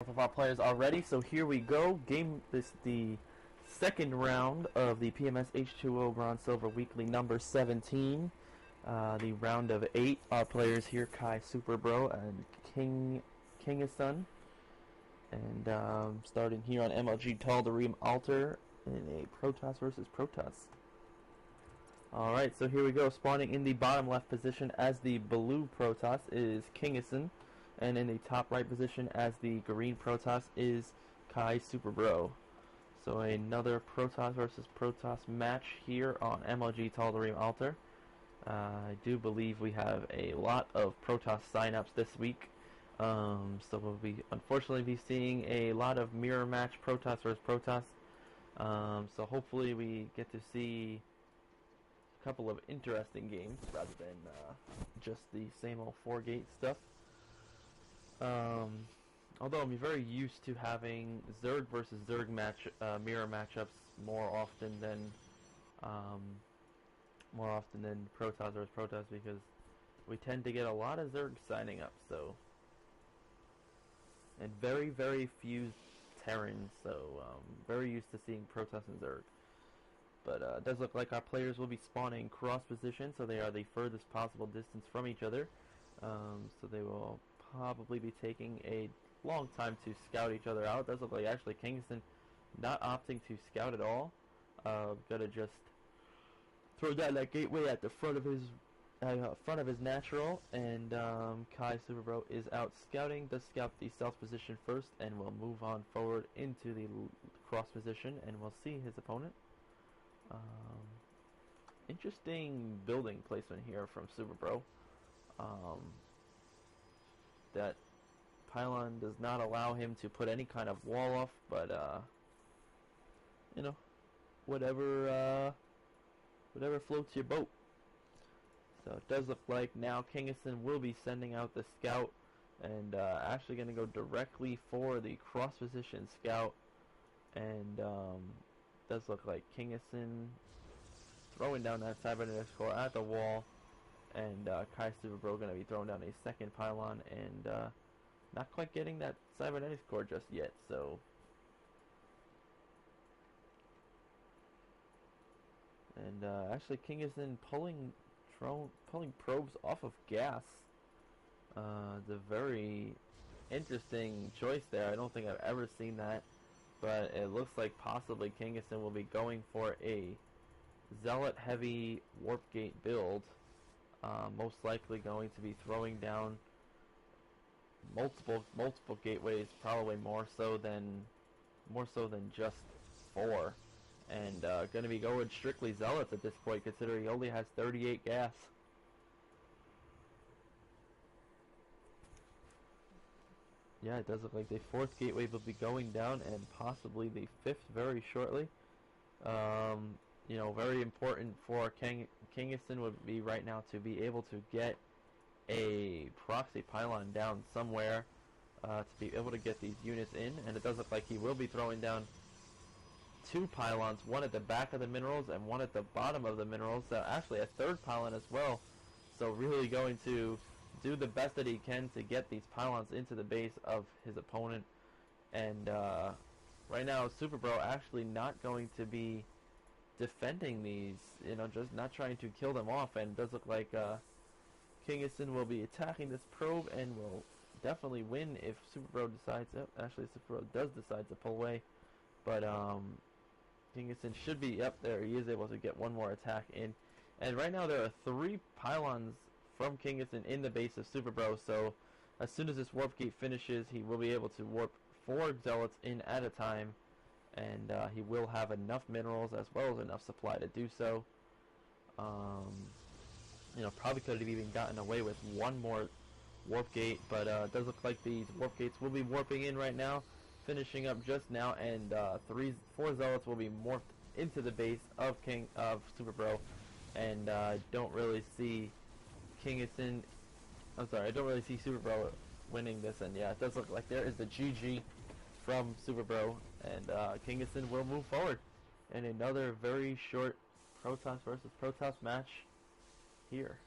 Both of our players are ready, so here we go. The second round of the PMS H2O Bronze Silver Weekly number 17. The round of 8. Our players here: Kai Superbro and Kingason. And starting here on MLG Tal'Darim Altar in a Protoss versus Protoss. Alright, so here we go. Spawning in the bottom left position as the blue Protoss is Kingason. And in the top right position as the green Protoss is Kai Superbro. So another Protoss versus Protoss match here on MLG Tal'Darim Altar. I do believe we have a lot of Protoss signups this week. So we'll be unfortunately be seeing a lot of mirror match Protoss versus Protoss. So hopefully we get to see a couple of interesting games rather than just the same old 4-gate stuff. Although I'm very used to having Zerg versus Zerg mirror matchups more often than Protoss versus Protoss, because we tend to get a lot of Zerg signing up, and very few Terrans, so very used to seeing Protoss and Zerg. But it does look like our players will be spawning cross position, so they are the furthest possible distance from each other. So they will probably be taking a long time to scout each other out. It does look like actually Kingston not opting to scout at all. Gonna just throw down that gateway at the front of his natural, and Kai Superbro is out scouting. Does scout the stealth position first, and will move on forward into the cross position, and we'll see his opponent. Interesting building placement here from Superbro. That pylon does not allow him to put any kind of wall off, but you know, whatever floats your boat. So it does look like now Kingason will be sending out the scout, and actually going to go directly for the cross position scout. And does look like Kingason throwing down that cybernetics core at the wall, and Kai Superbro going to be throwing down a second pylon, and not quite getting that cybernetics core just yet. So and actually Kingason pulling probes off of gas. It's a very interesting choice there. I don't think I've ever seen that, but it looks like possibly Kingason will be going for a zealot heavy warp gate build. Most likely going to be throwing down multiple gateways, probably more so than just 4, and going to be going strictly zealots at this point, considering he only has 38 gas. Yeah, it does look like the 4th gateway will be going down, and possibly the 5th very shortly. You know, very important for Kingason would be right now to be able to get a proxy pylon down somewhere to be able to get these units in, and it does look like he will be throwing down 2 pylons, one at the back of the minerals and one at the bottom of the minerals. So actually a 3rd pylon as well. So really going to do the best that he can to get these pylons into the base of his opponent. And right now Superbro actually not going to be defending these, you know, just not trying to kill them off, and it does look like Kingason will be attacking this probe and will definitely win if Superbro decides. Actually, Superbro does decide to pull away, but Kingason should be up there. He is able to get one more attack in, and right now there are 3 pylons from Kingason in the base of Superbro. So as soon as this warp gate finishes, he will be able to warp 4 zealots in at a time, and he will have enough minerals as well as enough supply to do so. You know, probably could have even gotten away with one more warp gate, but it does look like these warp gates will be warping in right now, finishing up just now, and 4 zealots will be morphed into the base of Superbro, and I don't really see Kingason. I don't really see Superbro winning this, and yeah, it does look like there is the GG from Superbro, and Kingason will move forward in another very short Protoss versus Protoss match here.